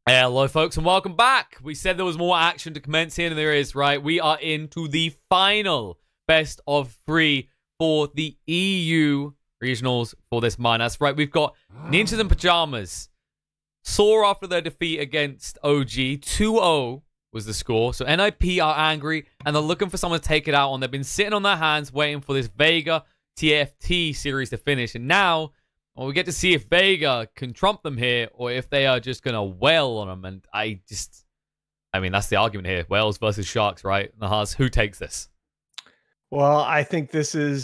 Hello, folks, and welcome back. We said there was more action to commence here, and there is, right? We are into the final best of three for the EU regionals for this mine. That's right. We've got Ninjas and Pyjamas. Sore after their defeat against OG. 2-0 was the score. So NiP are angry, and they're looking for someone to take it out on. They've been sitting on their hands waiting for this Vega TFT series to finish. And now, well, we get to see if Vega can trump them here or if they are just going to wail on them. And I mean, that's the argument here. Whales versus sharks, right? Nahaz, who takes this? Well, I think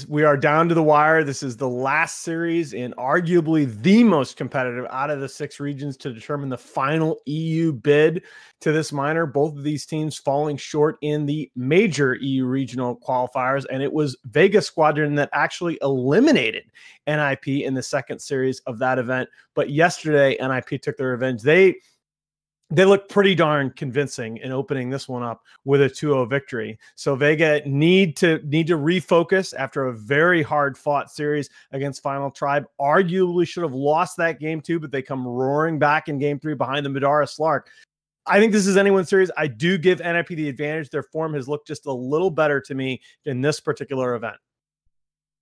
we are down to the wire. This is the last series and arguably the most competitive out of the 6 regions to determine the final EU bid to this minor. Both of these teams falling short in the major EU regional qualifiers, and it was Vega Squadron that actually eliminated NiP in the second series of that event. But yesterday, NiP took their revenge. They look pretty darn convincing in opening this one up with a 2-0 victory. So Vega need to refocus after a very hard-fought series against Final Tribe. Arguably should have lost that game too, but they come roaring back in game 3 behind the Madara Slark. I think this is anyone's series. I do give NiP the advantage. Their form has looked just a little better to me in this particular event.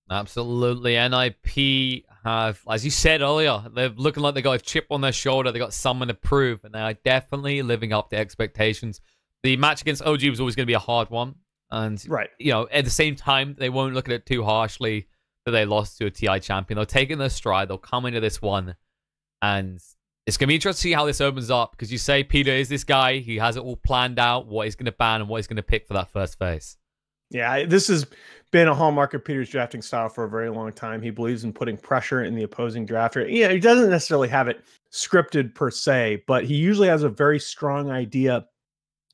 Absolutely. NiP have, as you said earlier, they're looking like they got a chip on their shoulder. They got someone to prove, and they are definitely living up to expectations. The match against OG was always going to be a hard one. And, right, you know, at the same time, they won't look at it too harshly that they lost to a TI champion. They'll take it in their stride. They'll come into this one, and it's going to be interesting to see how this opens up, because you say Peter is this guy. He has it all planned out, what he's going to ban and what he's going to pick for that first phase. Yeah, this has been a hallmark of Peter's drafting style for a very long time. He believes in putting pressure in the opposing drafter. Yeah, he doesn't necessarily have it scripted per se, but he usually has a very strong idea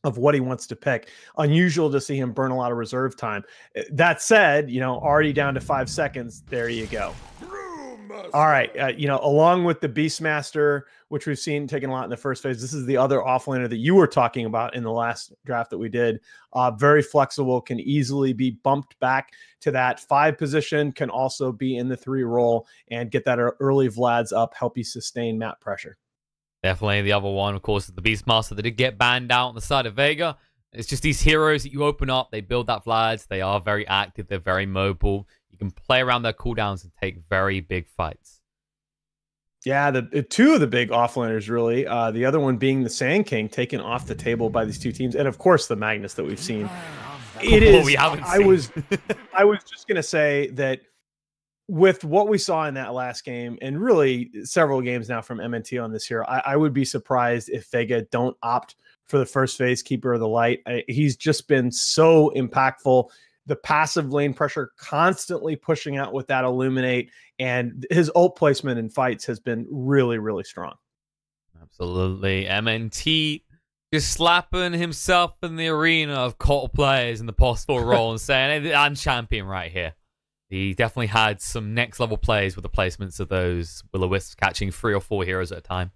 of what he wants to pick. Unusual to see him burn a lot of reserve time. That said, already down to 5 seconds. There you go. All right, along with the Beastmaster, which we've seen taking a lot in the first phase, this is the other offlaner that you were talking about in the last draft that we did. Very flexible, can easily be bumped back to that 5 position, can also be in the 3 role and get that early Vlads up, help you sustain map pressure. Definitely the other one, of course, is the Beastmaster that did get banned out on the side of Vega. It's just these heroes that you open up, they build that Vlads, they are very active, they're very mobile. You can play around their cooldowns and take very big fights. Yeah, the 2 of the big offlaners, really. The other one being the Sand King, taken off the table by these 2 teams. And, of course, the Magnus that we've seen. It is. We haven't I was just going to say that with what we saw in that last game, and really several games now from MNT on this here, I would be surprised if Vega don't opt for the first phase Keeper of the Light. He's just been so impactful. The passive lane pressure constantly pushing out with that Illuminate, and his ult placement in fights has been really, really strong. Absolutely. MNT just slapping himself in the arena of cult players in the possible role and saying, I'm champion right here. He definitely had some next level plays with the placements of those Will-O-Wisps catching 3 or 4 heroes at a time.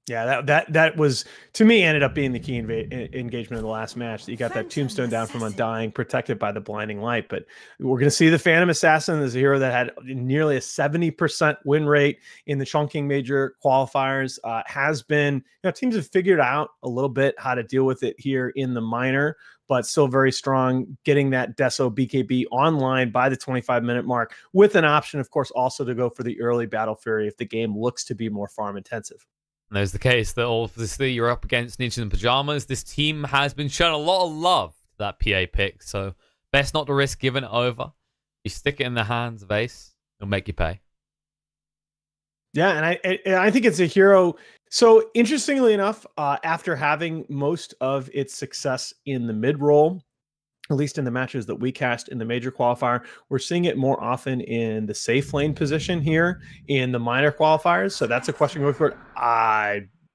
Yeah, that was, to me, ended up being the key engagement of the last match. You got that tombstone down from Undying, protected by the blinding light. But we're going to see the Phantom Assassin as a hero that had nearly a 70% win rate in the Chongqing Major qualifiers. Has been, teams have figured out a little bit how to deal with it here in the minor, but still very strong, getting that Deso BKB online by the 25-minute mark, with an option, of course, also to go for the early Battle Fury if the game looks to be more farm intensive. And there's the case that obviously you're up against Ninjas and Pyjamas. This team has been shown a lot of love to that PA pick, so best not to risk giving it over. You stick it in the hands of Ace, it'll make you pay. Yeah, and I think it's a hero. So interestingly enough, after having most of its success in the mid role, at least in the matches that we cast in the major qualifier, we're seeing it more often in the safe lane position here in the minor qualifiers. So that's a question going forward.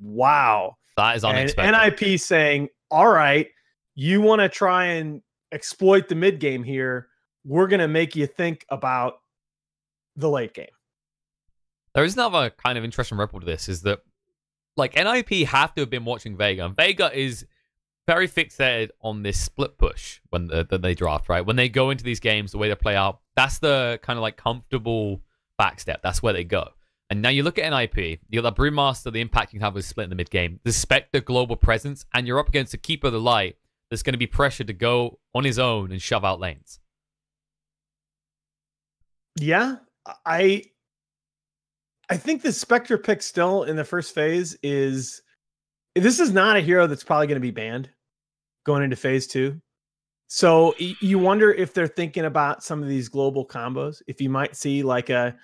Wow. That is unexpected. And NiP saying, all right, you want to try and exploit the mid game here. We're going to make you think about the late game. There is another kind of interesting ripple to this, is that, like, NiP have to have been watching Vega, and Vega is very fixated on this split push when they draft, right? When they go into these games, the way they play out, that's the kind of like comfortable backstep. That's where they go. And now you look at NiP, you got the Brewmaster, the impact you can have with split in the mid game, the Spectre global presence, and you're up against a Keeper of the Light that's going to be pressured to go on his own and shove out lanes. Yeah, I think the Spectre pick still in the first phase is, this is not a hero that's probably going to be banned going into phase 2. So you wonder if they're thinking about some of these global combos, if you might see like a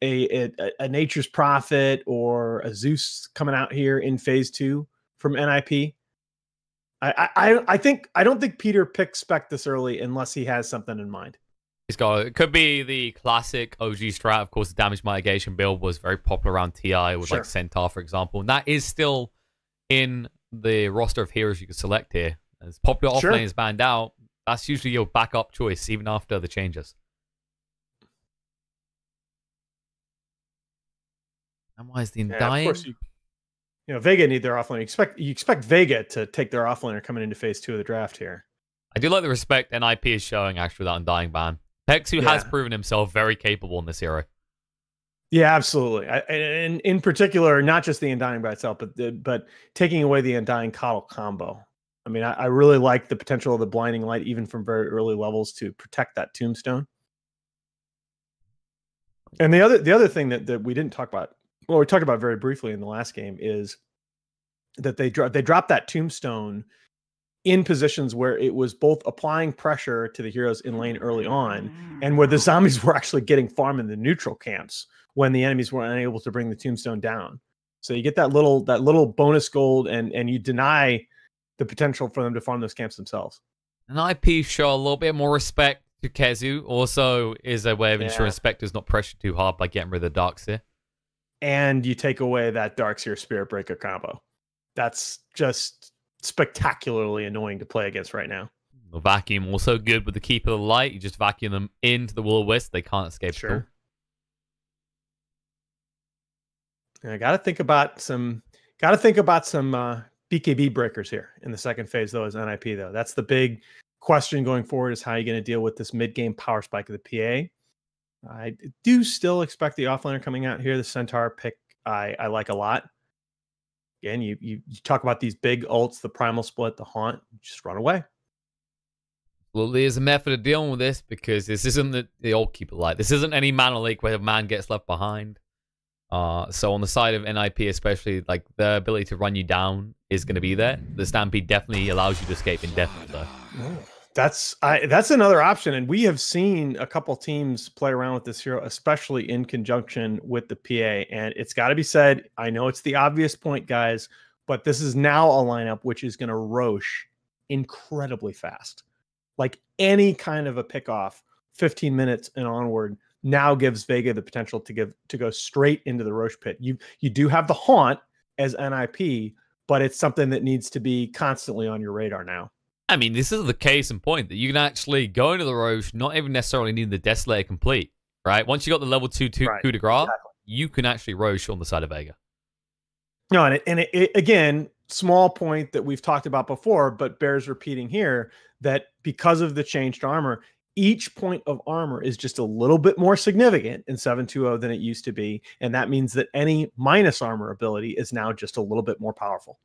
Nature's Prophet or a Zeus coming out here in phase 2 from NiP. I don't think Peter picked Spec this early unless he has something in mind. It could be the classic OG strat. Of course, the damage mitigation build was very popular around TI with like Centaur, for example. And that is still in the roster of heroes you can select here. As popular offlane is banned out, that's usually your backup choice, even after the changes. And why is the Undying? Of course, Vega need their offlane. You expect Vega to take their offlaner coming into phase 2 of the draft here. I do like the respect NiP is showing actually with that Undying ban. Pexu has proven himself very capable in this hero. Yeah, absolutely. And in particular, not just the Undying by itself, but taking away the Undying Coddle combo. I mean, I really like the potential of the Blinding Light, even from very early levels, to protect that Tombstone. And the other thing that we didn't talk about, well, we talked about very briefly in the last game, is that they dropped that Tombstone in positions where it was both applying pressure to the heroes in lane early on, and where the zombies were actually getting farm in the neutral camps when the enemies were unable to bring the Tombstone down. So you get that little bonus gold, and you deny the potential for them to farm those camps themselves. And NiP show a little bit more respect to Kezu. Also is a way of ensuring Spectre's not pressured too hard by getting rid of the Darkseer. And you take away that Darkseer Spirit Breaker combo. That's just spectacularly annoying to play against right now. The Vacuum also good with the Keeper of the Light. You just vacuum them into the Will-O-Wisp. They can't escape at all. I got to think about some BKB breakers here in the second phase, though, as NiP, though. That's the big question going forward, is how you're going to deal with this mid-game power spike of the PA. I do still expect the offlaner coming out here. The Centaur pick I like a lot. Again, you talk about these big ults, the Primal Split, the Haunt, just run away. Well, there's a method of dealing with this, because this isn't the old Keep It Light. This isn't any Mana Leak where a man gets left behind. So on the side of NiP especially, like, the ability to run you down is going to be there. The Stampede definitely allows you to escape indefinitely, though. That's another option, and we have seen a couple teams play around with this hero, especially in conjunction with the PA. And it's got to be said, I know it's the obvious point, guys, but this is now a lineup which is going to Roche incredibly fast. Like, any kind of a pick-off, 15 minutes and onward, now gives Vega the potential to go straight into the Roche pit. You do have the Haunt as NiP, but it's something that needs to be constantly on your radar now. I mean, this is the case in point that you can actually go into the Roche, not even necessarily need the Desolator complete, right? Once you got the level 2 coup de grace, you can actually Roche on the side of Vega. No, and it again, small point that we've talked about before, but bears repeating here, that because of the changed armor, each point of armor is just a little bit more significant in 7.2.0 than it used to be, and that means that any minus armor ability is now just a little bit more powerful.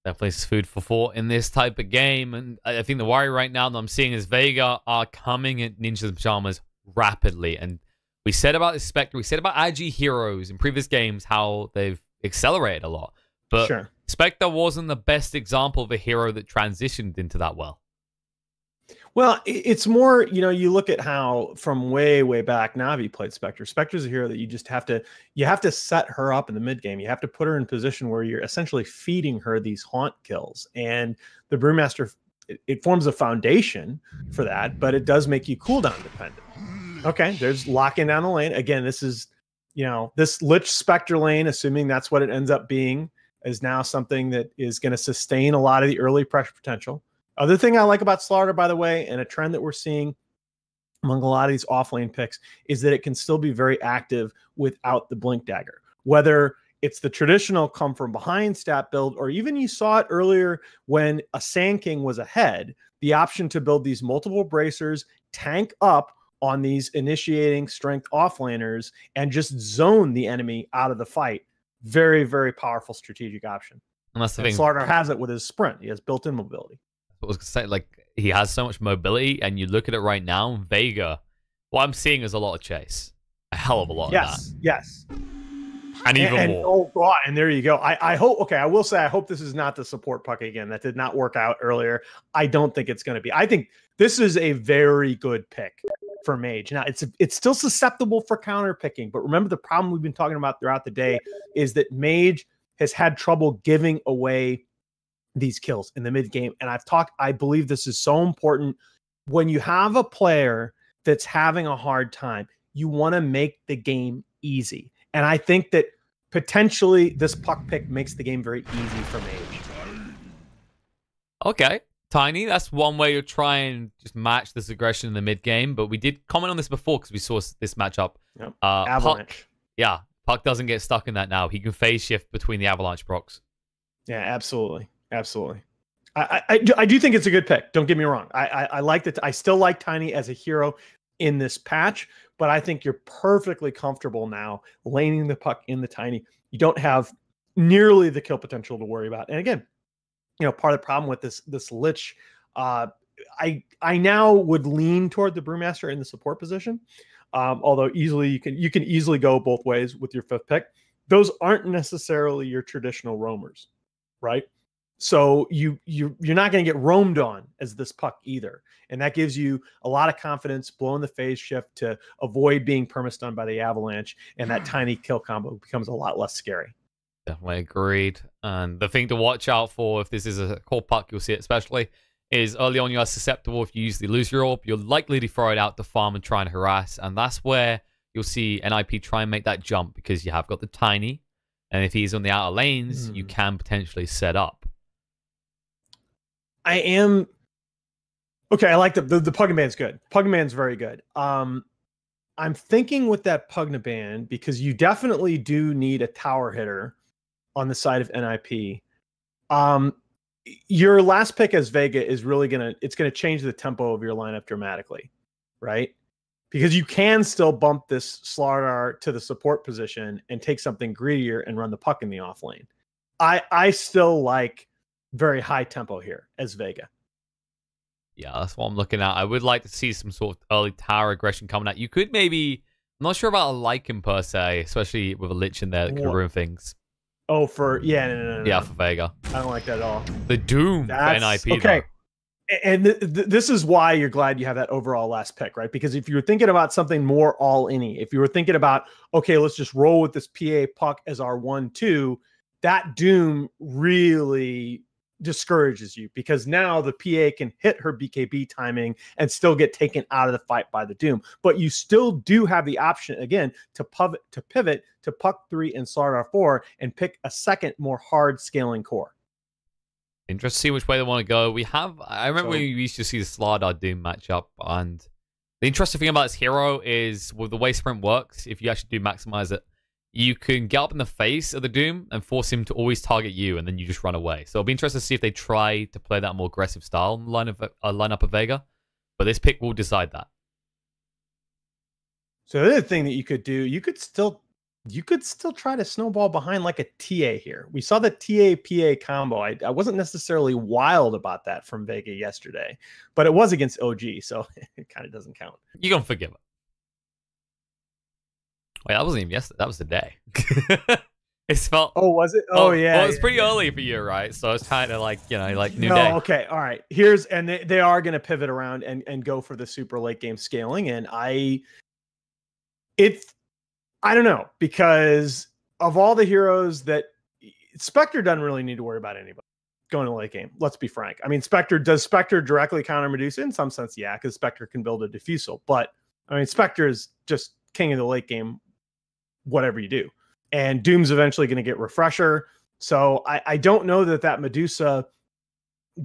Definitely food for thought in this type of game. And I think the worry right now that I'm seeing is Vega are coming at Ninjas and Pyjamas rapidly. And we said about this Spectre, we said about IG heroes in previous games, how they've accelerated a lot. But Spectre wasn't the best example of a hero that transitioned into that well. Well, it's more, you look at how from way, way back, Navi played Spectre. Spectre's a hero that you just have to set her up in the mid game. You have to put her in position where you're essentially feeding her these Haunt kills. And the Brewmaster, it forms a foundation for that, but it does make you cooldown dependent. Okay, there's locking down the lane. Again, this is, this Lich Spectre lane, assuming that's what it ends up being, is now something that is going to sustain a lot of the early pressure potential. Other thing I like about Slaughter, by the way, and a trend that we're seeing among a lot of these offlane picks, is that it can still be very active without the Blink Dagger. Whether it's the traditional come from behind stat build, or even you saw it earlier when a Sand King was ahead, the option to build these multiple bracers, tank up on these initiating strength offlaners and just zone the enemy out of the fight. Very, very powerful strategic option. And that's the and thing. Slardar has it with his sprint. He has built-in mobility. I was going to say, like, he has so much mobility, and you look at it right now, Vega, what I'm seeing is a lot of chase. A hell of a lot of that. Yes. And even more. Oh, God, and there you go. I hope, okay, I will say, I hope this is not the support puck again. That did not work out earlier. I don't think it's going to be. I think this is a very good pick for Mage. Now, it's still susceptible for counter picking, but remember the problem we've been talking about throughout the day is that Mage has had trouble giving away these kills in the mid game. And I believe this is so important. When you have a player that's having a hard time, you want to make the game easy. And I think that potentially this puck pick makes the game very easy for Mage. Okay. Tiny, that's one way you're trying to just match this aggression in the mid game, but we did comment on this before because we saw this matchup. Yep. Avalanche. Puck doesn't get stuck in that now. He can phase shift between the Avalanche procs. Yeah, absolutely. I do think it's a good pick. Don't get me wrong. I like that. I still like Tiny as a hero in this patch, but I think you're perfectly comfortable now laning the puck in the Tiny. You don't have nearly the kill potential to worry about. And again, part of the problem with this Lich, I now would lean toward the Brewmaster in the support position. Although easily you can easily go both ways with your 5th pick. Those aren't necessarily your traditional roamers, right? So you're not going to get roamed on as this puck either. And that gives you a lot of confidence blowing the phase shift to avoid being perma-stunned by the Avalanche, and that Tiny kill combo becomes a lot less scary. Definitely agreed. And the thing to watch out for, if this is a core puck, you'll see it especially, is early on you are susceptible. If you use the illusory orb, you're likely to throw it out to farm and try and harass. And that's where you'll see NiP try and make that jump, because you have got the Tiny. And if he's on the outer lanes, you can potentially set up. Okay, I like the Pyjamas good. Pyjamas very good. I'm thinking with that Pyjamas, because you definitely do need a tower hitter on the side of NiP. Your last pick as Vega is really gonna change the tempo of your lineup dramatically, right? Because you can still bump this Slardar to the support position and take something greedier and run the puck in the off lane. I still like very high tempo here as Vega. Yeah, that's what I'm looking at. I would like to see some sort of early tower aggression coming out. You could maybe, I'm not sure about a Lycan per se, especially with a Lich in there that could ruin things. Oh, no. Yeah, for Vega. I don't like that at all. The Doom for NiP, okay. Though. And this is why you're glad you have that overall last pick, right? Because if you were thinking about something more all-in-y, if you were thinking about, okay, let's just roll with this PA puck as our 1-2, that Doom really discourages you, because now the PA can hit her BKB timing and still get taken out of the fight by the Doom. But you still do have the option, again, to pivot to Puck 3 and Slardar 4 and pick a second, more hard scaling core. Interesting to see which way they want to go. I remember when we used to see the Slardar Doom matchup, and the interesting thing about this hero is with the way sprint works, if you actually do maximize it, you can get up in the face of the Doom and force him to always target you, and then you just run away. So it'll be interesting to see if they try to play that more aggressive style lineup of Vega. But this pick will decide that. So the other thing that you could do, you could still try to snowball behind like a TA here. We saw the TA-PA combo. I wasn't necessarily wild about that from Vega yesterday, but it was against OG, so it kind of doesn't count. You're going to forgive it. Wait, that wasn't even yesterday. That was the day. It felt. Oh, was it? Oh, yeah. Well, it was pretty early for you, right? So it's kind of like, new day. No, okay. All right. And they are going to pivot around and go for the super late game scaling. And I don't know, because of all the heroes that Spectre doesn't really need to worry about anybody going to late game. Let's be frank. I mean, does Spectre directly counter Medusa? In some sense, yeah, because Spectre can build a diffusal. But I mean, Spectre is just king of the late game, whatever you do. And Doom's eventually going to get refresher. So I don't know that Medusa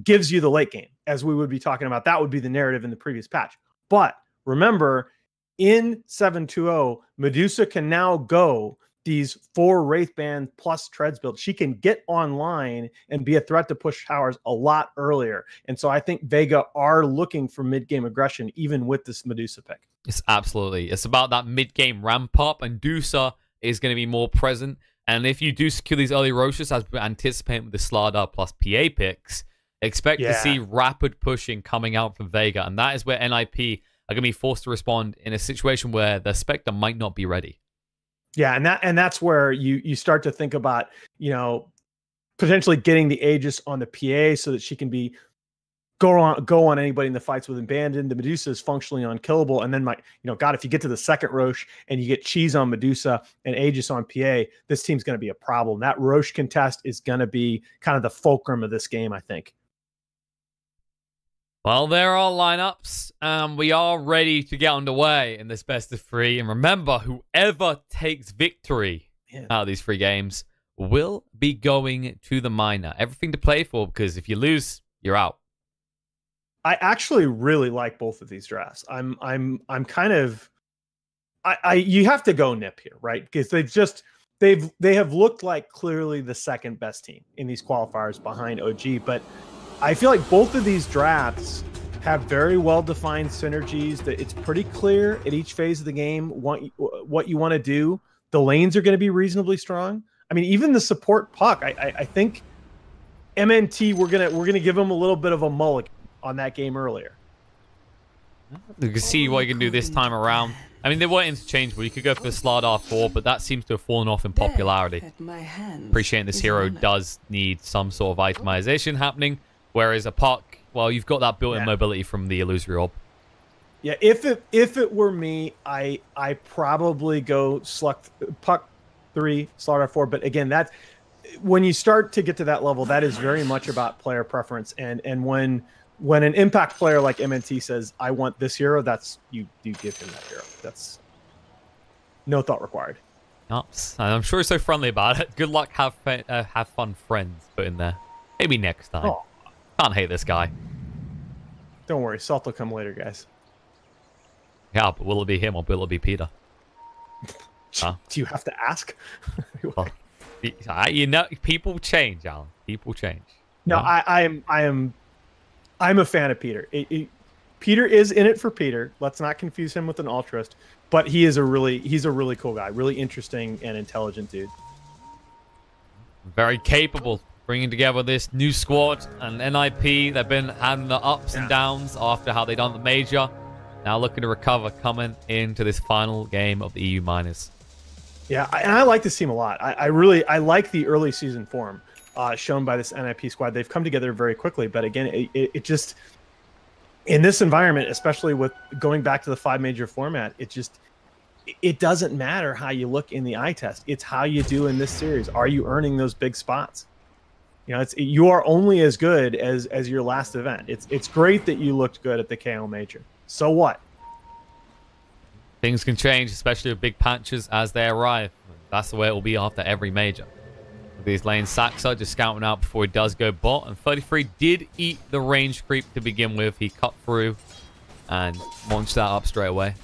gives you the late game, as we would be talking about. That would be the narrative in the previous patch. But remember, in 7.2.0, Medusa can now go these 4 Wraithband plus Treads build, she can get online and be a threat to push towers a lot earlier. And so I think Vega are looking for mid-game aggression, even with this Medusa pick. It's absolutely. It's about that mid-game ramp up, and Dusa is going to be more present. And if you do secure these early Roshas, as we anticipate with the Slardar plus PA picks, expect to see rapid pushing coming out from Vega. And that is where NiP are going to be forced to respond in a situation where the Spectre might not be ready. Yeah, and that's where you start to think about, potentially getting the Aegis on the PA so that she can go on anybody in the fights with Abandoned. The Medusa is functionally unkillable, and then God, if you get to the second Roche and you get Cheese on Medusa and Aegis on PA, this team's going to be a problem. That Roche contest is going to be kind of the fulcrum of this game, I think. Well, there are lineups. We are ready to get underway in this best of 3. And remember, whoever takes victory out of these 3 games will be going to the minor. Everything to play for, because if you lose, you're out. I actually really like both of these drafts. I'm kind of you have to go NiP here, right? Because they have looked like clearly the second best team in these qualifiers behind OG, but I feel like both of these drafts have very well-defined synergies. That it's pretty clear at each phase of the game what you want to do. The lanes are going to be reasonably strong. I mean, even the support puck. I think MNT we're gonna give them a little bit of a mulligan on that game earlier. You can see what you can do this time around. I mean, they were interchangeable. You could go for the Slardar 4, but that seems to have fallen off in popularity. Appreciating this hero does need some sort of itemization happening. Whereas a puck, well, you've got that built-in mobility from the illusory orb. Yeah, if it were me, I probably go puck 3, Slaughter 4. But again, that's when you start to get to that level, that is very much about player preference. And when an impact player like MNT says, "I want this hero," that's you give him that hero. That's no thought required. Ups. I'm sure he's so friendly about it. Good luck, have fun, friends. Put in there. Maybe next time. Oh. Can't hate this guy. Don't worry, Salt will come later, guys. Yeah, but will it be him or will it be Peter? Huh? Do you have to ask? Well, people change, Alan. People change. No, I'm a fan of Peter. Peter is in it for Peter. Let's not confuse him with an altruist. But he's a really cool guy, really interesting and intelligent dude. Very capable. Bringing together this new squad, and NiP, they've been having the ups and downs after how they done the major. Now looking to recover coming into this final game of the EU minors. Yeah, and I like this team a lot. I like the early season form shown by this NiP squad. They've come together very quickly, but again, it just in this environment, especially with going back to the 5 major format, it doesn't matter how you look in the eye test. It's how you do in this series. Are you earning those big spots? You are only as good as your last event. It's great that you looked good at the KL Major. So what? Things can change, especially with big patches as they arrive. That's the way it will be after every major. These lanes, Saxa just scouting out before he does go bot. And 33 did eat the range creep to begin with. He cut through and launched that up straight away.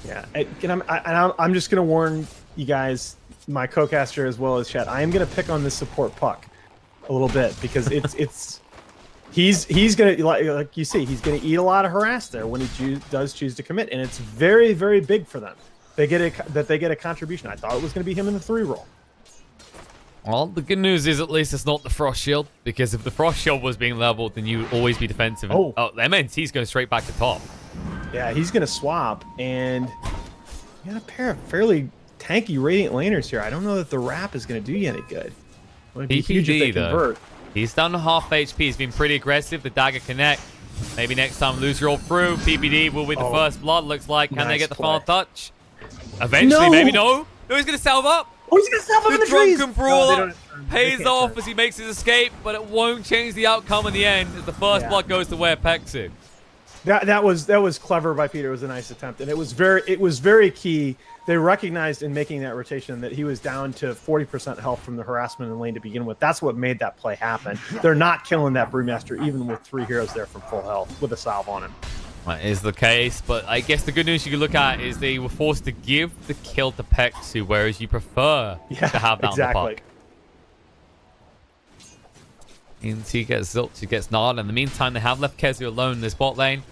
Yeah, I'm just going to warn you guys, my co-caster as well as chat, I am going to pick on this support puck a little bit because he's going to, like you see, he's going to eat a lot of harass there when he does choose to commit, and it's very, very big for them. They get a contribution. I thought it was going to be him in the 3 role. Well, the good news is at least it's not the Frost Shield, because if the Frost Shield was being leveled, then you would always be defensive. Oh, MNT's going straight back to top. Yeah, he's going to swap, and you got a pair of fairly tanky Radiant laners here. I don't know that the wrap is going to do you any good. It would be huge if they convert. He's down to half HP. He's been pretty aggressive. The dagger connect. Maybe next time lose your all through. PPD will win the first blood. Looks like. Can they get the final touch? Eventually, maybe no. No, he's going to salve up. Oh, he's going to salve up in the trees. Drunken Brawler pays off as he makes his escape, but it won't change the outcome in the end as the first blood goes to where Peck's in. That was clever by Peter. It was a nice attempt, and it was very key. They recognized in making that rotation that he was down to 40% health from the harassment in lane to begin with. That's what made that play happen. They're not killing that Brewmaster even with 3 heroes there from full health with a salve on him. That is the case, but I guess the good news you can look at is they were forced to give the kill to Pexu, whereas you prefer to have that on the puck. He gets Zilch, he gets Nahaz. In the meantime, they have left Kezu alone in this bot lane.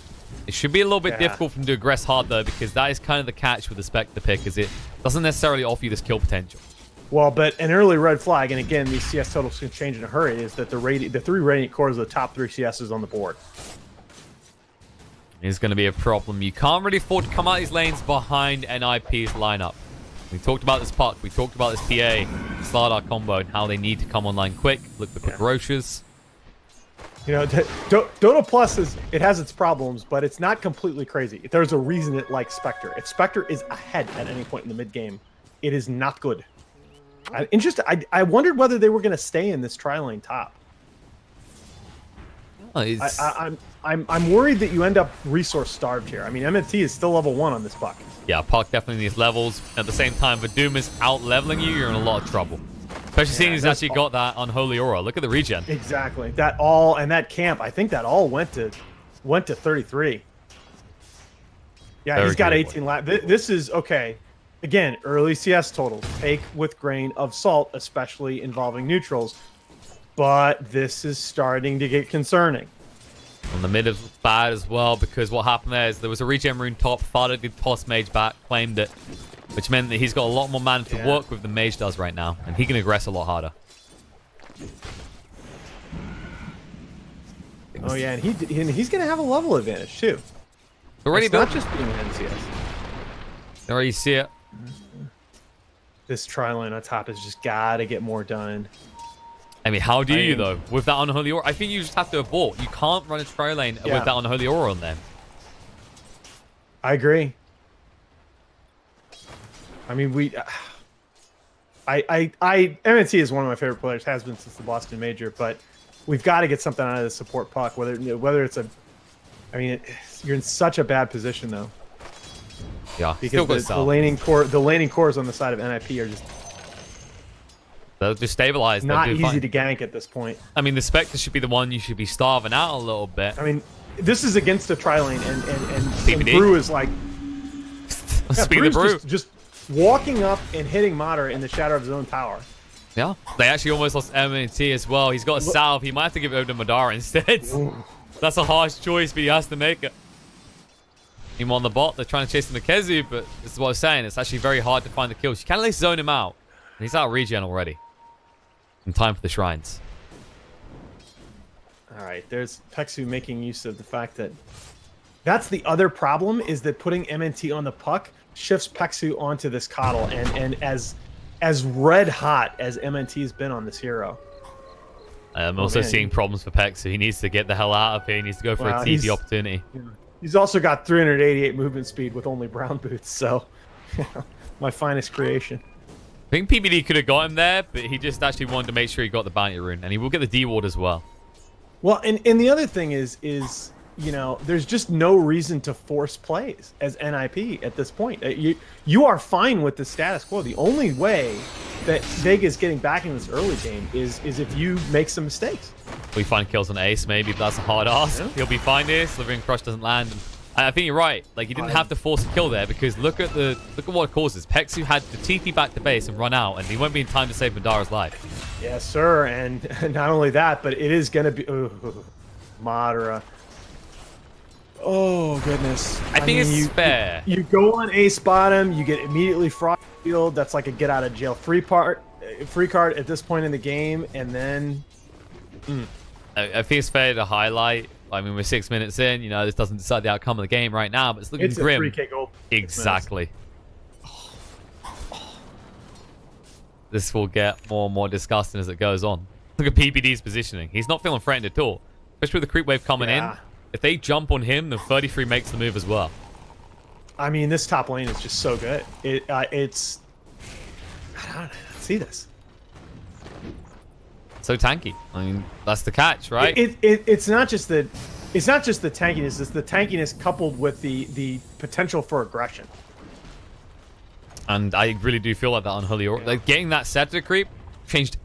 It should be a little bit difficult for him to aggress hard, though, because that is kind of the catch with the Spectre pick, is it doesn't necessarily offer you this kill potential. Well, but an early red flag, and again, these CS totals can change in a hurry, is that the 3 Radiant cores are the top 3 CSs on the board. It's going to be a problem. You can't really afford to come out these lanes behind NiP's lineup. We talked about this puck. We talked about this PA, Slardar combo, and how they need to come online quick. Look for quick roaches. You know, Dota Plus it has its problems, but it's not completely crazy. There's a reason it likes Spectre. If Spectre is ahead at any point in the mid game, it is not good. I wondered whether they were going to stay in this tri-lane top. I'm worried that you end up resource starved here. I mean, MFT is still level 1 on this puck. Yeah, puck definitely needs levels. At the same time, if Doom is out leveling you, you're in a lot of trouble. Especially seeing he's actually got that unholy aura. Look at the regen. Exactly. That all and that camp. I think that all went to 33. Yeah, he's got 18 laps. This is okay. Again, early CS totals. Take with grain of salt, especially involving neutrals. But this is starting to get concerning. And the mid is bad as well, because what happened there was a regen rune top. Fada did toss mage back, claimed it, which meant that he's got a lot more mana to work with than mage does right now, and he can aggress a lot harder. Oh yeah, and he's going to have a level advantage too. Already not just being an NCS. Already see it. This tri-lane on top has just got to get more done. I mean, how do you, though, with that unholy aura? I think you just have to abort. You can't run a tri-lane with that unholy aura on there. I agree. I mean, MNT is one of my favorite players, has been since the Boston Major, but we've got to get something out of the support puck, whether it's a... I mean, you're in such a bad position, though. Yeah, because the laning cores on the side of NiP are just... They'll just stabilize. Not easy to gank at this point. I mean, the Spectre should be the one you should be starving out a little bit. I mean, this is against a tri-lane, and Brew is like... Speaking of Brew. Just walking up and hitting Mater in the shadow of his own tower. Yeah, they actually almost lost MNT as well. He's got a salve. He might have to give it over to Madara instead. That's a harsh choice, but he has to make it. Him on the bot, they're trying to chase him to Kezu, but this is what I was saying. It's actually very hard to find the kills. You can at least zone him out. And he's out of regen already. In time for the shrines. All right, there's Pexu making use of the fact that that's the other problem, is that putting MNT on the puck shifts Pexu onto this coddle, and as red hot as MNT has been on this hero. I'm also seeing problems for Pexu. He needs to get the hell out of here. He needs to go for a TP opportunity. He's also got 388 movement speed with only brown boots, so my finest creation. I think PBD could have got him there, but he just actually wanted to make sure he got the bounty rune, and he will get the D ward as well. Well, and the other thing is you know, there's just no reason to force plays as NiP at this point. You are fine with the status quo. The only way that Vega is getting back in this early game is if you make some mistakes. We find kills on Ace, maybe, but that's a hard ask. Yeah. He'll be fine here. Slithering Crush doesn't land. And I think you're right. Like, you didn't have to force a kill there, because look at what it causes. Pexu had to TP back to base and run out, and he won't be in time to save Madara's life. Yes, sir. And not only that, but it is going to be Madara. Oh, goodness. I think it's fair. You go on Ace bottom, you get immediately Frost Field. That's like a get out of jail free card at this point in the game, and then... I think it's fair to highlight. I mean, we're 6 minutes in. You know, this doesn't decide the outcome of the game right now, but it's looking grim. It's a 3K goal. Exactly. This will get more and more disgusting as it goes on. Look at PPD's positioning. He's not feeling threatened at all. Especially with the creep wave coming in. If they jump on him, then 33 makes the move as well. I mean, this top lane is just so good. It's... I don't see this. So tanky. I mean, that's the catch, right? It's not just the tankiness. It's the tankiness coupled with the potential for aggression. And I really do feel like that on Holy Aura. Like, getting that Scepter creep changed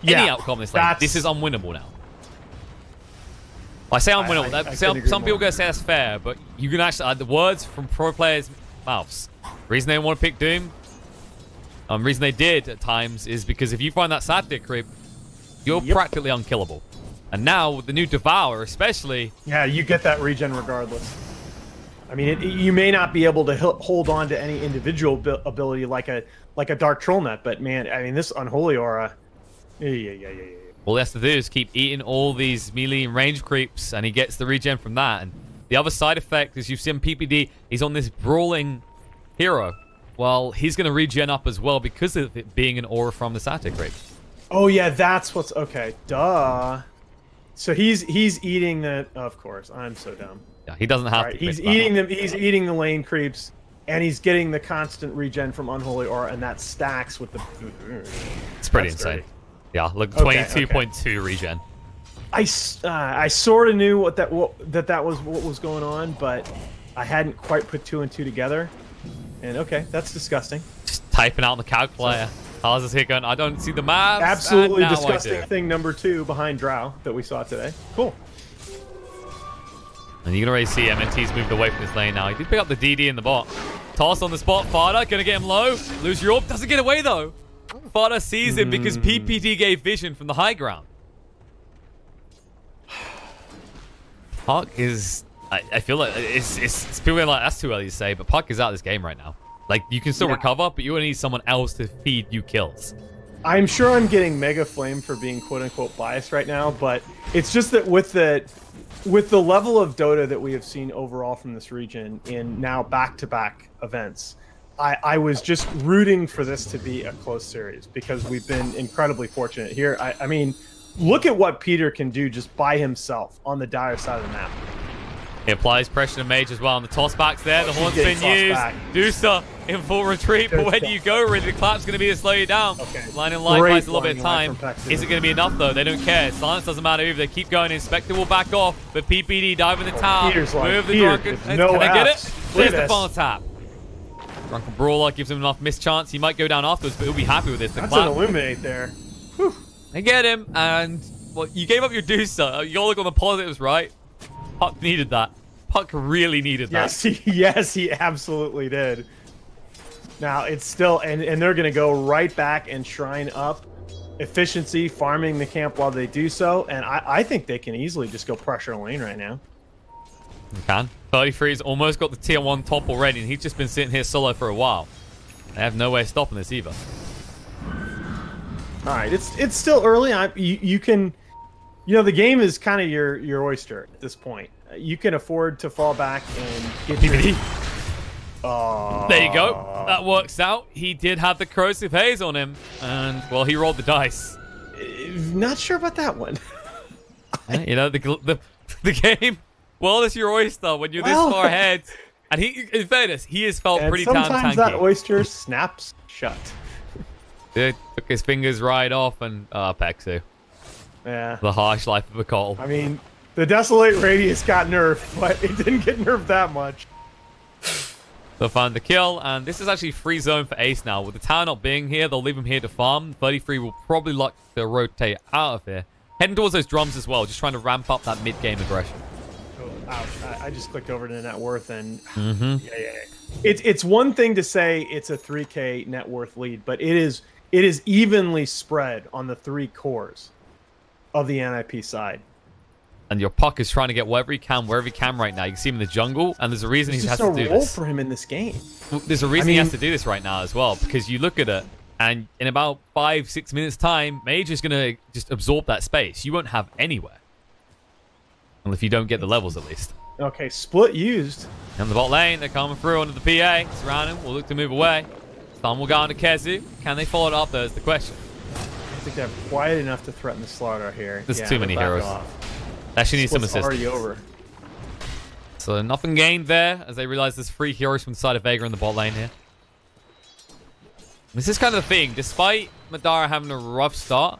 any outcome in this lane. This is unwinnable now. I say unwinnable. Some people are going to say that's fair, but you can actually... the words from pro players' mouths. The reason they want to pick Doom, the reason they did at times, is because if you find that Satyr creep, you're practically unkillable. And now, with the new Devour especially... Yeah, you get that regen regardless. I mean, you may not be able to hold on to any individual ability like a Dark Troll Net, but man, I mean, this Unholy Aura... Yeah. All he has to do is keep eating all these melee and range creeps, and he gets the regen from that. And the other side effect is you've seen PPD, he's on this brawling hero. Well, he's going to regen up as well because of it being an aura from the Satyr creep. Oh, yeah, that's what's... Okay, duh. So he's eating the... Of course, I'm so dumb. Yeah, he doesn't have to. He's eating them. He's eating the lane creeps, and he's getting the constant regen from Unholy Aura, and that stacks with the... It's pretty insane. Dirty. Yeah, look, 22.2 regen. I sort of knew that was what was going on, but I hadn't quite put 2 and 2 together. And okay, that's disgusting. Just typing out on the calculator. How's this here going? I don't see the maps. Absolutely disgusting thing number 2 behind Drow that we saw today. Cool. And you can already see MNT's moved away from this lane now. He did pick up the DD in the bot. Toss on the spot. Fada gonna get him low. Lose your orb. Doesn't get away though. Fada sees him because PPD gave vision from the high ground. Puck is... I feel like it's people are like, that's too early to say, but Puck is out of this game right now. Like, you can still recover, but you need someone else to feed you kills. I'm sure I'm getting mega flame for being quote-unquote biased right now, but it's just that with the level of Dota that we have seen overall from this region in now back-to-back events, I was just rooting for this to be a close series because we've been incredibly fortunate here. I mean, look at what Peter can do just by himself on the dire side of the map. He applies pressure to Mage as well, and the tossback's there. The horn's been used. Deucer in full retreat, but where do you go, really? The clap's going to be to slow you down. Okay. Line and line buys a little bit of time. Is it going to be enough, though? They don't care. Silence doesn't matter either. They keep going. Inspector will back off, but PPD dive in the tower. Move the Drunken. Can I get it? There's the final tap. Drunken Brawler gives him enough mischance. He might go down afterwards, but he'll be happy with this. That's an Illuminate there. Whew. They get him, and well, you gave up your Deucer. You gotta look on the positives, right? Puck needed that. Puck really needed that. Yes, he absolutely did. Now, it's still... And they're going to go right back and shrine up efficiency, farming the camp while they do so. And I think they can easily just go pressure lane right now. You can. 33's almost got the tier 1 top already, and he's just been sitting here solo for a while. They have no way of stopping this either. All right, it's still early. You can... You know, the game is kind of your oyster at this point. You can afford to fall back and get PPD. There you go. That works out. He did have the corrosive haze on him, and well, he rolled the dice. Not sure about that one. Yeah, you know, the game. Well, it's your oyster when you're this far ahead. And he, in fairness, he has felt pretty damn tanky. Sometimes that oyster snaps shut. Dude took his fingers right off, and Pexu. Yeah. The harsh life of a call. I mean, the Desolate Radius got nerfed, but it didn't get nerfed that much. They'll find the kill, and this is actually free zone for Ace now. With the tower not being here, they'll leave him here to farm. 33 will probably look to rotate out of here. Heading towards those drums as well, just trying to ramp up that mid-game aggression. Oh, ouch. I just clicked over to net worth, and yeah. It's one thing to say it's a 3K net worth lead, but it is evenly spread on the 3 cores of the NiP side. And your Puck is trying to get wherever he can right now. You can see him in the jungle, and there's a reason he has to do this. There's just a role for him in this game. Well, there's a reason he has to do this right now as well, because you look at it, and in about 5-6 minutes time, Mage is going to just absorb that space. You won't have anywhere. Well, if you don't get the levels at least. Okay, split used. And the bot lane, they're coming through onto the PA. Surround him, we'll look to move away. Stun will go onto Kezu. Can they follow it up, though, is the question. I think they're quiet enough to threaten the slaughter here. There's too many heroes. Actually need some assist. Already over. So nothing gained there as they realize there's 3 heroes from the side of Vega in the bot lane here. This is kind of the thing. Despite Madara having a rough start,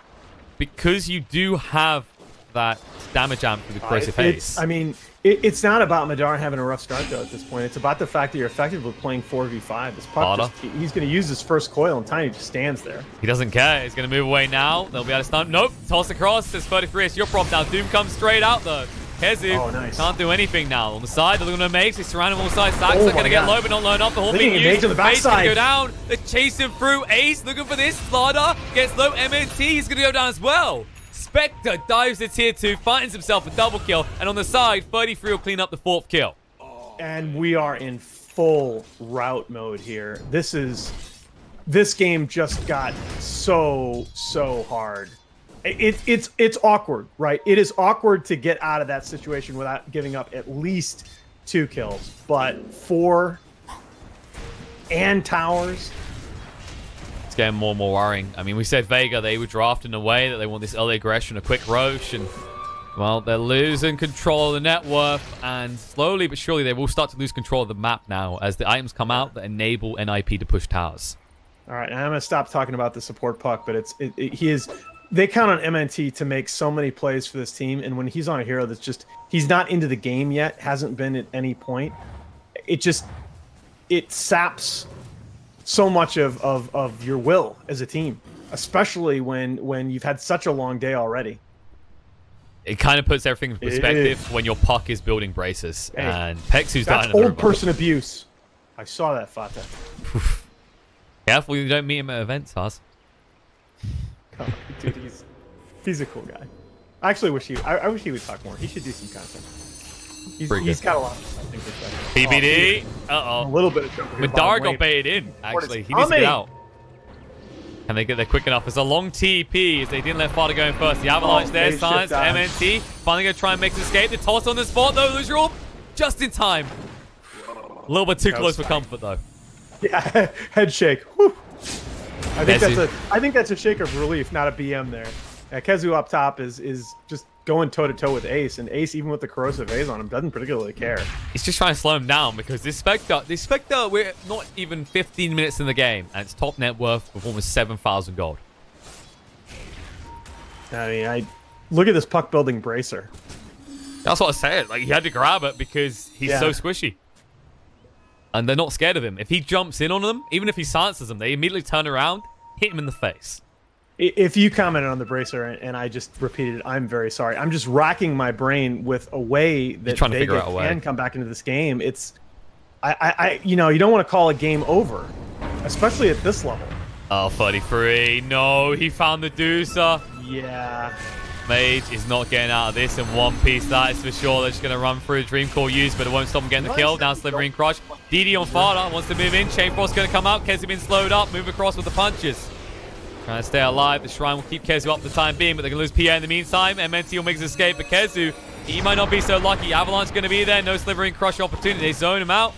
because you do have that damage amp through the corrosive haze. I mean, it's not about Madara having a rough start, though, at this point. It's about the fact that you're effectively playing 4v5. This Puck he's going to use his first coil, and Tiny just stands there. He doesn't care. He's going to move away now. They'll be able to stun. Nope. Toss across. There's 33. It's your prompt now. Doom comes straight out, though. KheZu Oh, nice. can't do anything now. On the side, they're going to make. They surround him on the side. Sacks Oh are going to get God. low, but not low enough. The whole Leading being Mage used. on the Mage's going backside. to go down. They're chasing through. Ace looking for this. Slardar gets low. MNT is going to go down as well. Spectre dives to tier 2, finds himself a double kill. And on the side, 33 will clean up the 4th kill. And we are in full route mode here. This game just got so hard. It's awkward, right? It is awkward to get out of that situation without giving up at least 2 kills, but 4 and towers. It's getting more and more worrying. I mean, we said Vega, they were drafted in a way that they want this early aggression, a quick roach, and well, they're losing control of the net worth, and slowly but surely they will start to lose control of the map now as the items come out that enable NiP to push towers. All right, and I'm gonna stop talking about the support puck, but they count on MNT to make so many plays for this team, and when he's on a hero that's just he's not into the game yet, hasn't been at any point, it saps so much of your will as a team, especially when you've had such a long day already. It kind of puts everything in perspective when your puck is building braces, Hey, and Pexu's dying. That's old person abuse. I saw that, Fata. Careful you don't meet him at events, Nahaz. Come on, dude, he's a cool guy. I actually wish I wish he would talk more. He should do some content. He's got a lot of things to say. PBD. A little bit of trouble. Madara got baited in, actually. He needs to get out. Can they get there quick enough? It's a long TP as they didn't let Fata go in first. The avalanche there, Science, MNT. Finally going to try and make an escape. The toss on the spot, though. Lose your orb just in time. A little bit too close for comfort, though. Yeah, head shake. Whew. I think that's a shake of relief, not a BM there. KheZu up top is just going toe-to-toe with Ace, and Ace, even with the corrosive A's on him, doesn't particularly care. He's just trying to slow him down because this Spectre, we're not even 15 minutes in the game, and it's top net worth of almost 7,000 gold. I mean, look at this puck building bracer. That's what I said. Like, he had to grab it because he's so squishy. And they're not scared of him. If he jumps in on them, even if he silences them, they immediately turn around, hit him in the face. If you commented on the bracer and I just repeated, I'm very sorry. I'm just racking my brain with a way that Vega can come back into this game. It's, you know, you don't want to call a game over, especially at this level. Oh, 33. No, he found the deucer. Yeah. Mage is not getting out of this in one piece, that is for sure. They're just going to run through a Dream Core use, but it won't stop him getting the kill. Now Slivering Crush. DD on Fada wants to move in. Chain Frost going to come out. KheZu being slowed up. Move across with the punches. Trying to stay alive. The Shrine will keep KheZu up for the time being, but they're going to lose PA in the meantime. MNT will make his escape, but KheZu, he might not be so lucky. Avalanche going to be there. No Slivering Crush opportunity. They zone him out.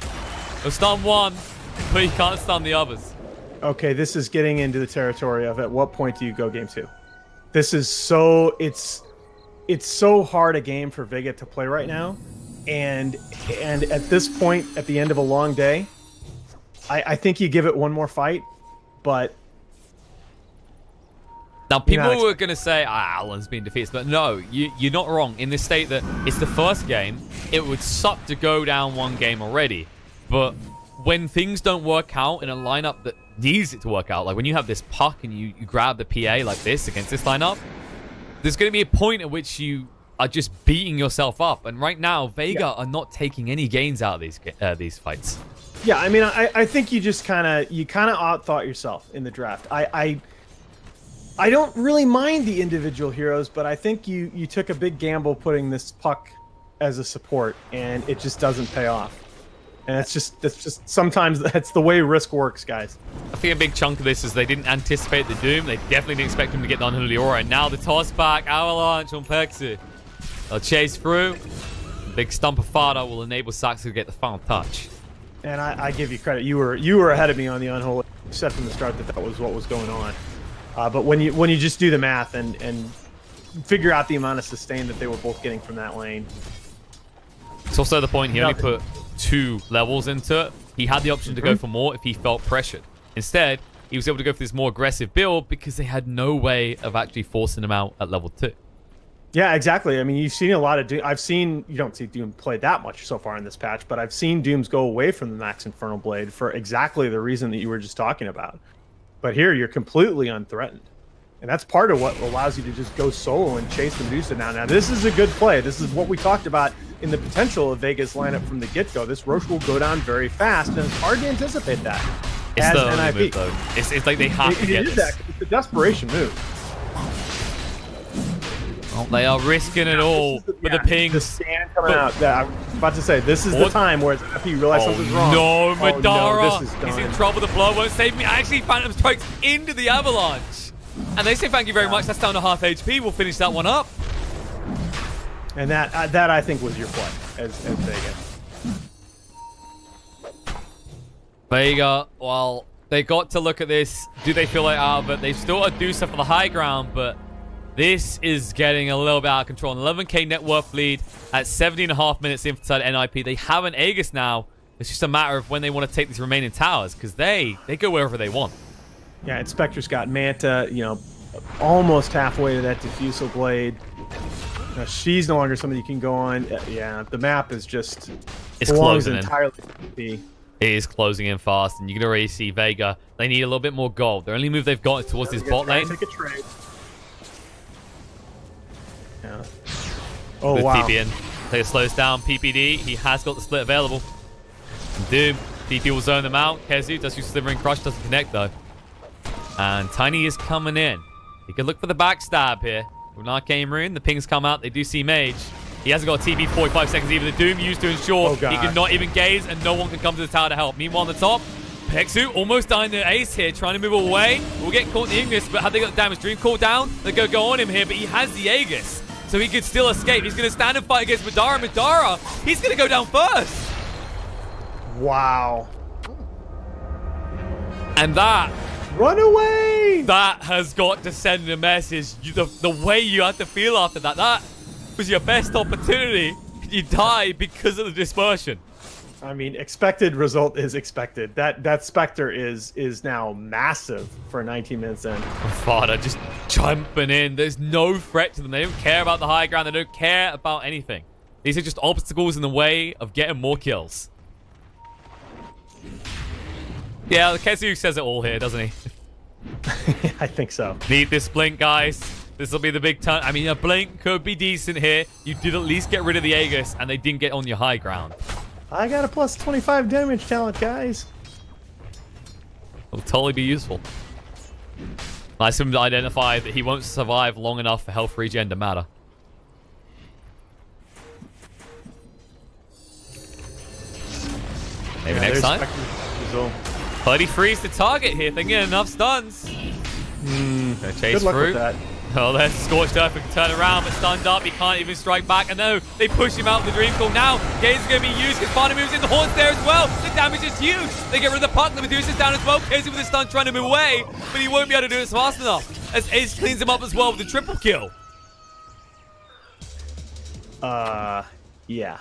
They'll stun one, but he can't stun the others. Okay, this is getting into the territory of at what point do you go game 2? This is so... It's so hard a game for Vega to play right now, and at this point, at the end of a long day, I think you give it one more fight, but now people were going to say, Alan's been defeated, but no, you're not wrong in this state that it's the first game. It would suck to go down one game already, but when things don't work out in a lineup that needs it to work out, like when you have this puck and you grab the PA like this against this lineup, there's going to be a point at which you are just beating yourself up. And right now, Vega are not taking any gains out of these fights. Yeah, I mean, I think you just kind of outthought yourself in the draft. I don't really mind the individual heroes, but I think you took a big gamble putting this puck as a support, and it just doesn't pay off. And that's just sometimes that's the way risk works, guys. I think a big chunk of this is they didn't anticipate the Doom. They definitely didn't expect him to get the unholy aura. And now the toss back, Avalanche on Pexu. They'll chase through. Big stump of Fada will enable Sax to get the final touch. And I give you credit. You were ahead of me on the unholy. You said from the start that was what was going on. But when you just do the math and figure out the amount of sustain that they were both getting from that lane. It's also the point he only put 2 levels into it. He had the option to go for more if he felt pressured. Instead, he was able to go for this more aggressive build because they had no way of actually forcing him out at level 2. Yeah, exactly. I mean, you've seen a lot of Doom. You don't see Doom play that much so far in this patch, but I've seen Dooms go away from the Max Infernal Blade for exactly the reason that you were just talking about. But here, you're completely unthreatened. And that's part of what allows you to just go solo and chase the Medusa down. Now, this is a good play. This is what we talked about in the potential of Vega's lineup from the get-go. This Roche will go down very fast, and it's hard to anticipate that It's as the only NiP. move, though. It's like they have to get this. It's a desperation move. Oh, they are risking it all with the pings. The stand coming out. I was about to say, this is the time where NiP realizes something's wrong. No, Madara. Oh, no, this is He's done. in trouble. The blow won't save me. Actually, Phantom strikes into the avalanche. And they say thank you very much. That's down to half HP. We'll finish that one up. And that I think was your play as Vega. Vega, well, they got to look at this. Do they feel like out of it? They've still got to do stuff for the high ground, but this is getting a little bit out of control. An 11k net worth lead at 17.5 minutes inside NiP. They have an Aegis now. It's just a matter of when they want to take these remaining towers, because they go wherever they want. Yeah, and Spectre's got Manta, you know, almost halfway to that Diffusal Blade. She's no longer something you can go on. Yeah, the map is just It's closing entirely in. It is closing in fast, and you can already see Vega. They need a little bit more gold. The only move they've got is towards this bot lane. Take a trade. Yeah. Oh, With wow. TP in. They slows down PPD. He has got the split available. Doom. TP will zone them out. Kezu does use Slivering Crush. Doesn't connect, though. And Tiny is coming in. He could look for the backstab here. With an Arcane Rune, the pings come out. They do see Mage. He hasn't got a TP 45 seconds even. The Doom used to ensure he cannot even gaze, and no one can come to the tower to help. Meanwhile, on the top, Pexu almost dying to Ace here, trying to move away. We'll get caught in the Ignis, but have they got the damage? Dream call down. They're going to go on him here, but he has the Aegis, so he could still escape. He's going to stand and fight against Madara. Madara, he's going to go down first. Wow. And that... Run away! That has got to send a message. The way you had to feel after that. That was your best opportunity. You die because of the dispersion. I mean, expected result is expected. That Spectre is now massive for 19 minutes in. Fada just jumping in. There's no threat to them. They don't care about the high ground. They don't care about anything. These are just obstacles in the way of getting more kills. Yeah, Kezu says it all here, doesn't he? I think so. Need this blink, guys. This will be the big turn. I mean, a blink could be decent here. You did at least get rid of the Aegis, and they didn't get on your high ground. I got a plus 25 damage talent, guys. It'll totally be useful. Nice of him to identify that he won't survive long enough for health regen to matter. Maybe next time. But he frees the target here. If they get enough stuns. Gonna chase through. Oh, there's Scorched Earth. We can turn around, but stunned up. He can't even strike back. And no, they push him out with the Dream Call. Now, Gaze is going to be used because Fana moves in. The Horn's there as well. The damage is huge. They get rid of the puck. The Medusa's down as well. Casey with the stun trying to move away, but he won't be able to do it fast enough as Ace cleans him up as well with the triple kill. Yeah.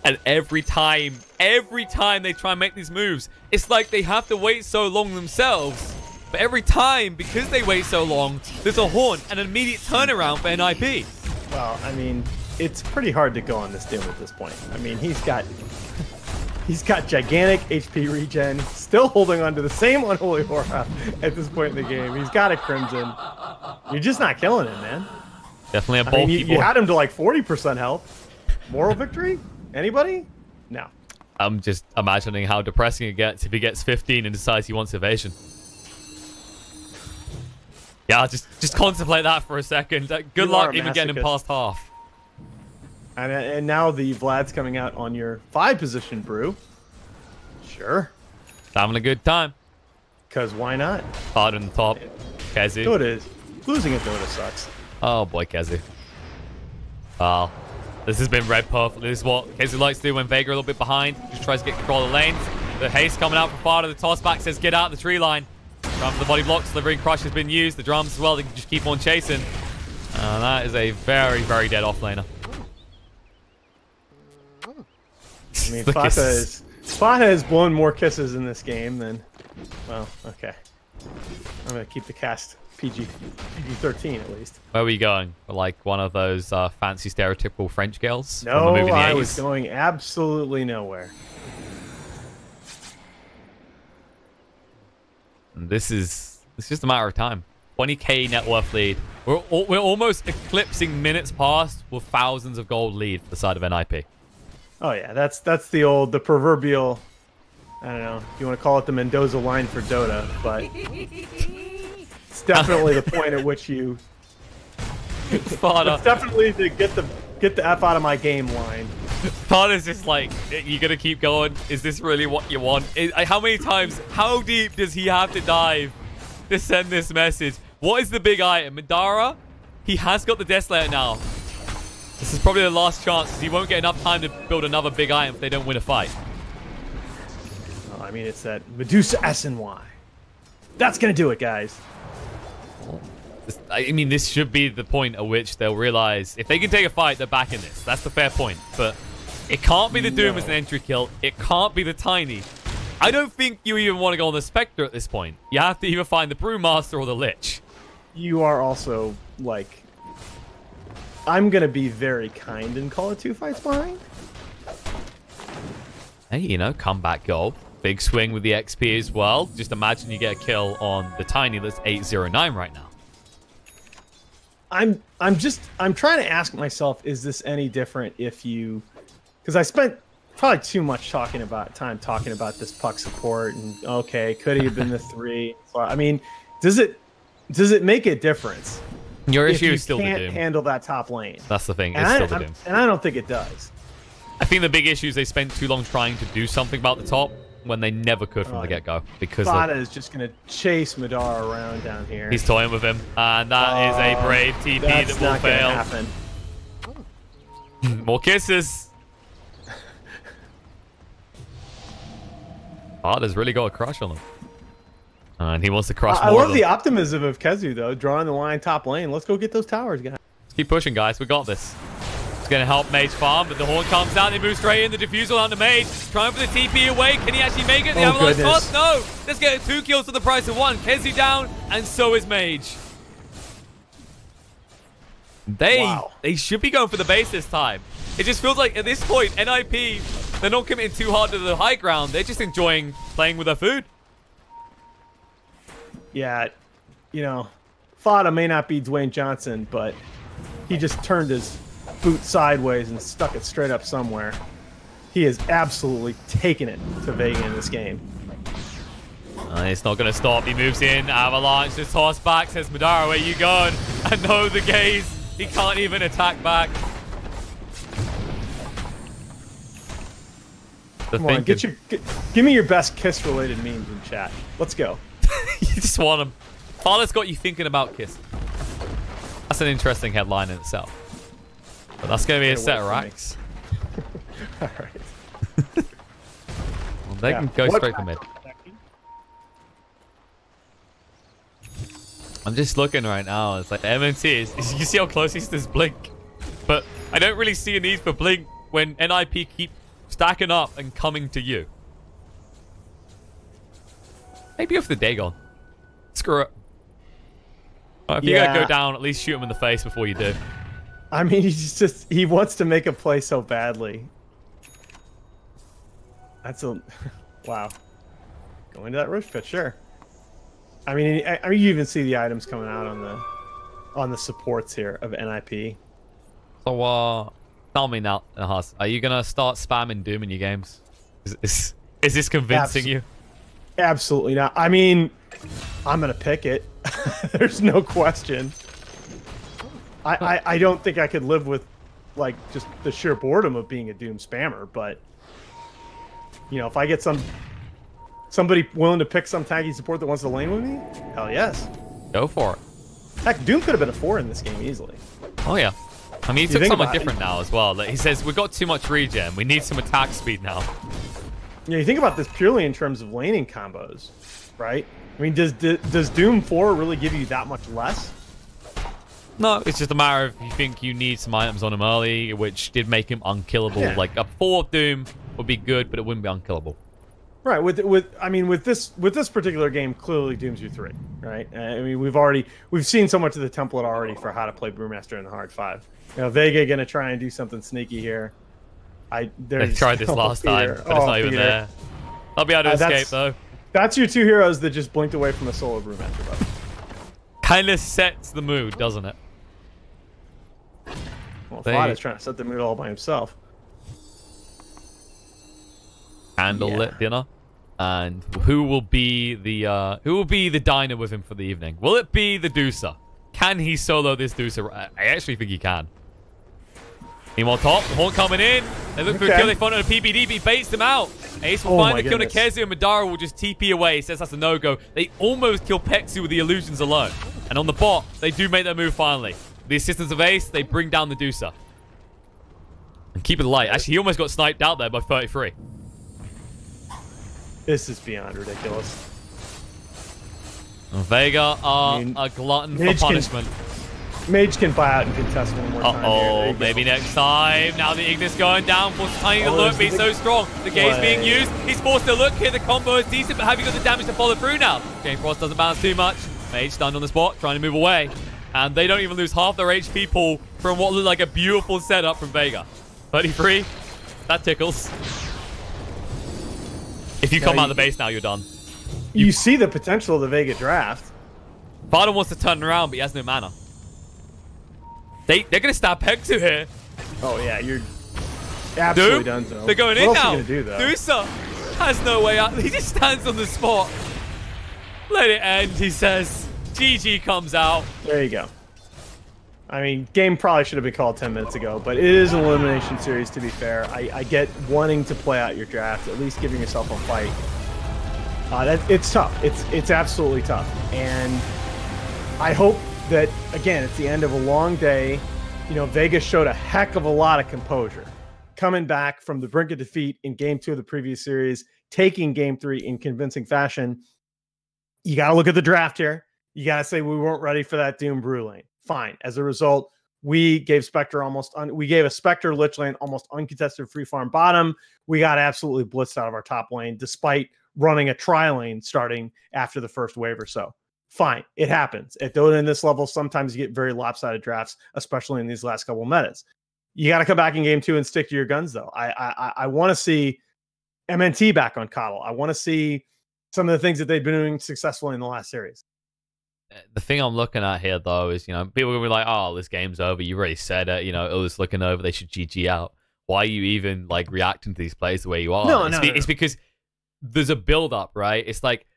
And every time they try and make these moves, it's like they have to wait so long themselves. But every time, because they wait so long, there's a Horn and an immediate turnaround for NiP. Well, I mean, it's pretty hard to go on this Doom at this point. I mean, he's got gigantic HP regen, still holding on to the same Unholy Aura at this point in the game. He's got a Crimson. You're just not killing him, man. Definitely a bulky boy. You had him to like 40% health. Moral victory? Anybody? No. I'm just imagining how depressing it gets if he gets 15 and decides he wants evasion. Yeah, just contemplate that for a second. Good luck even getting him past half. And now the Vlad's coming out on your 5 position, Brew. Sure. Having a good time. Because why not? Hard on the top. Kezu. Dota is. Losing at Dota sucks. Oh boy, Kezu. Wow. This has been read perfectly. This is what Kezu likes to do when Vega a little bit behind. Just tries to get control of the lanes. The haste coming out from Fada. The toss back says get out of the tree line. Run for the body block. Slivering Crush has been used. The drums as well. They can just keep on chasing. That is a very, very dead offlaner. I mean, Fata has blown more kisses in this game than... Well, okay. I'm going to keep the cast PG-13 at least. Where were you going? Like one of those fancy stereotypical French girls? No, from the movie I was going absolutely nowhere. And it's just a matter of time. 20k net worth lead. We're almost eclipsing minutes past with thousands of gold lead for the side of NiP. Oh yeah, that's the proverbial, I don't know, if you want to call it the Mendoza line for Dota, but it's definitely the point at which you it's definitely the get the F out of my game line. Fada's just like, you gonna keep going? Is this really what you want? How many times, how deep does he have to dive to send this message? What is the big item? Madara, he has got the Desolator now. This is probably the last chance, because he won't get enough time to build another big item if they don't win a fight. Oh, I mean, it's that Medusa SNY. That's going to do it, guys. I mean, this should be the point at which they'll realize if they can take a fight, they're back in this. That's the fair point. But it can't be the Doom as an entry kill. It can't be the Tiny. I don't think you even want to go on the Spectre at this point. You have to either find the Brewmaster or the Lich. You are also, like... I'm going to be very kind and call it 2 fights behind. Hey, you know, comeback goal. Big swing with the XP as well. Just imagine you get a kill on the Tiny that's 809 right now. I'm trying to ask myself, is this any different if you... Because I spent probably too much time talking about this puck support and, okay, could he have been the 3? So, I mean, does it make a difference? Your issue is still the Doom. Can't handle that top lane. That's the thing. It's still the Doom. And I don't think it does. I think the big issue is they spent too long trying to do something about the top when they never could from the get-go. Because Vega is just going to chase Madara around down here. He's toying with him. And that is a brave TP that will fail. Happen. More kisses. Vega's really got a crush on him. And he wants to crush more. I love the optimism of Kezu, though, drawing the line top lane. Let's go get those towers, guys. Let's keep pushing, guys. We got this. It's going to help Mage farm, but the Horn comes down. They move straight in. The Diffusal on the Mage. Trying for the TP away. Can he actually make it? The Avalanche toss? No. Let's get 2 kills for the price of 1. Kezu down, and so is Mage. They should be going for the base this time. It just feels like at this point, NiP, they're not committing too hard to the high ground. They're just enjoying playing with their food. Yeah, you know, Fada may not be Dwayne Johnson, but he just turned his boot sideways and stuck it straight up somewhere. He is absolutely taking it to Vega in this game. It's not going to stop. He moves in. Avalanche just toss back. Says Madara, where you going? And no, the gaze. He can't even attack back. Come on, give me your best kiss-related memes in chat. Let's go. You just want them. Fada's got you thinking about Kiss. That's an interesting headline in itself. But that's going to be a set of racks. All right. Well, they can go straight for mid. I'm just looking right now. It's like MNT you see how close he's to this Blink. But I don't really see a need for Blink when NiP keep stacking up and coming to you. Maybe off the Dagon. Screw it. If you gotta go down, at least shoot him in the face before you do. I mean, he wants to make a play so badly. That's a wow. Go into that Roach Pit, sure. I mean, you even see the items coming out on the supports here of NiP. So, tell me now, Nahaz, are you gonna start spamming Doom in your games? Is this convincing you? Absolutely not. I mean, I'm gonna pick it. There's no question. I don't think I could live with like just the sheer boredom of being a Doom spammer, but you know, if I get somebody willing to pick some tanky support that wants to lane with me, hell yes. Go for it. Heck, Doom could have been a 4 in this game easily. Oh yeah. I mean, he took someone different now as well. Like, he says, we've got too much regen. We need some attack speed now. Yeah, you think about this purely in terms of laning combos, right? I mean, does Doom 4 really give you that much less? No, it's just a matter of you think you need some items on him early, which did make him unkillable. Yeah. Like, a 4 Doom would be good, but it wouldn't be unkillable. Right. I mean, with this particular game, clearly Doom's your 3, right? I mean, we've seen so much of the template already for how to play Brewmaster in the hard 5. You know, Vega gonna try and do something sneaky here. They tried this last time, but it's not even there. I'll be able to escape though. That's your 2 heroes that just blinked away from a solo Brewmaster. Kind of sets the mood, doesn't it? Well, Fod is trying to set the mood all by himself. Candlelit dinner. And who will be the diner with him for the evening? Will it be the Deucer? Can he solo this Deucer? I actually think he can. Meanwhile, top, the Horn coming in. They look for a kill. They find a PBD, but he baits them out. Ace will find the kill to Kezu, and Madara will just TP away. He says that's a no-go. They almost kill Pexu with the illusions alone. And on the bot, they do make their move finally. With the assistance of Ace, they bring down the Deucer. And keep it light. Actually, he almost got sniped out there by 33. This is beyond ridiculous. Vega are a glutton for punishment. Mage can buy out and contest one more time. Maybe next time. Now the Ignis going down, forced tiny look, being so strong. The gaze being used. He's forced to look here. The combo is decent, but have you got the damage to follow through now? Jane Frost doesn't bounce too much. Mage stunned on the spot, trying to move away. And they don't even lose half their HP pool from what looked like a beautiful setup from Vega. 33. That tickles. If you come out of the base now, you're done. You see the potential of the Vega draft. Vada wants to turn around, but he has no mana. They're going to stab Pexu here. Oh, yeah. You're absolutely done, so. They're going in now. What else are you going to do, though? Deucer has no way out. He just stands on the spot. Let it end, he says. GG comes out. There you go. I mean, game probably should have been called 10 minutes ago, but it is an elimination series, to be fair. I get wanting to play out your draft, at least giving yourself a fight. It's tough. It's absolutely tough. And I hope that, again, it's the end of a long day. You know, Vegas showed a heck of a lot of composure. Coming back from the brink of defeat in Game 2 of the previous series, taking Game 3 in convincing fashion. You got to look at the draft here. You got to say we weren't ready for that Doom Brew lane. Fine. As a result, we gave Spectre we gave a Spectre Lich lane almost uncontested free farm bottom. We got absolutely blitzed out of our top lane, despite running a tri lane starting after the first wave or so. Fine. It happens. At Dota in this level, sometimes you get very lopsided drafts, especially in these last couple metas. You got to come back in Game 2 and stick to your guns, though. I want to see MNT back on Coddle. I want to see some of the things that they've been doing successfully in the last series. The thing I'm looking at here, though, is, you know, people are going to be like, oh, this game's over. You already said it. You know, it was looking over. They should GG out. Why are you even, like, reacting to these plays the way you are? It's because there's a build-up, right? It's like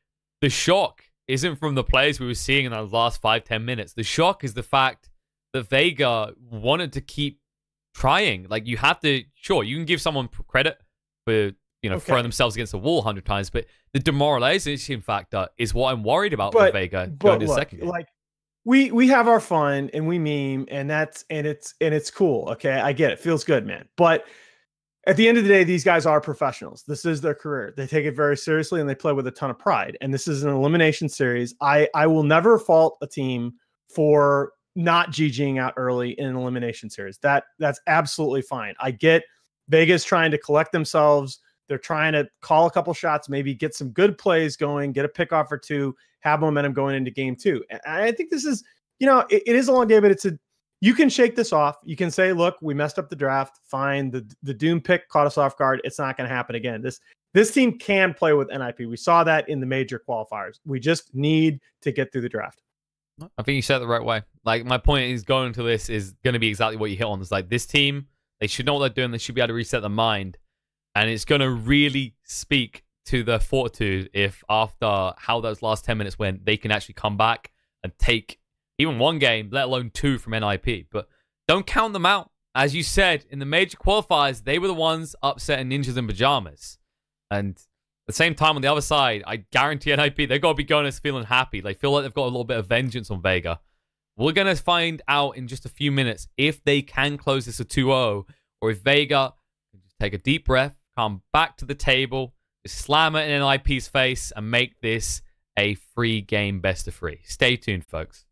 the shock isn't from the players we were seeing in those last 5-10 minutes. The shock is the fact that Vega wanted to keep trying. Like, you have to, sure, you can give someone credit for, you know, throwing themselves against the wall 100 times, but the demoralization factor is what I'm worried about with Vega going to the second game. Like, we have our fun and we meme, and it's cool. Okay, I get it. Feels good, man. But at the end of the day, these guys are professionals. This is their career. They take it very seriously and they play with a ton of pride. And this is an elimination series. I will never fault a team for not GGing out early in an elimination series. That's absolutely fine. I get Vegas trying to collect themselves. They're trying to call a couple shots, maybe get some good plays going, get a pick off or two, have momentum going into Game 2. And I think this is, you know, it is a long game, but you can shake this off. You can say, look, we messed up the draft. Fine. The Doom pick caught us off guard. It's not going to happen again. This team can play with NiP. We saw that in the major qualifiers. We just need to get through the draft. I think you said it the right way. Like, my point is going to this is going to be exactly what you hit on. It's like, this team, they should know what they're doing. They should be able to reset their mind. And it's going to really speak to their fortitude if after how those last 10 minutes went, they can actually come back and take even one game, let alone two from NiP. But don't count them out. As you said, in the major qualifiers, they were the ones upsetting Ninjas in Pyjamas. And at the same time, on the other side, I guarantee NiP, they've got to be going as feeling happy. They feel like they've got a little bit of vengeance on Vega. We're going to find out in just a few minutes if they can close this a 2-0 or if Vega can just take a deep breath, come back to the table, just slam it in NiP's face, and make this a free game best of 3. Stay tuned, folks.